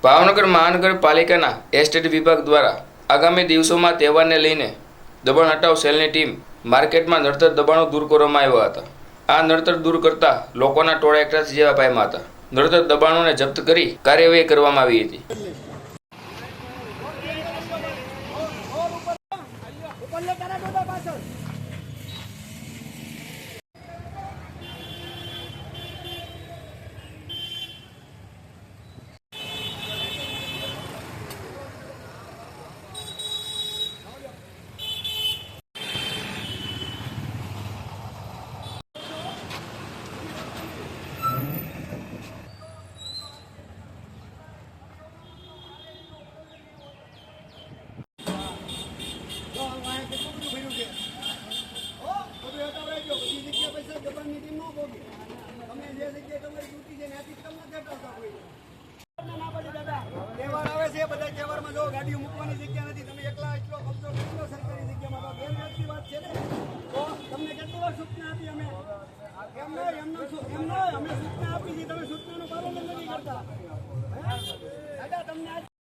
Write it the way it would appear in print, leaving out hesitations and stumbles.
ભાવનગર મહાનગરપાલિકાના એસ્ટેટ વિભાગ દ્વારા આગામી દિવસોમાં તહેવારને લઈને દબાણ હટાવ સેલની ટીમ માર્કેટમાં નડતર દબાણો દૂર કરવામાં આવ્યા હતા। આ નડતર દૂર કરતા લોકોના ટોળા એકઠા થઈ જવા પામ્યા હતા। નડતર દબાણોને જપ્ત કરી કાર્યવાહી કરવામાં આવી હતી। गाड़ी मूकवानी जग्या नहीं तमे एकला એટલો કબજો કેટલો સરકારી જગ્યામાં તો ગેરવાજબી વાત છે ને। તો તમને કેટલી વાર સૂચના આપી અમે એમને અમે સૂચના આપી છે, તમે સૂચનાનું પાલન નથી કરતા। દાદા તમને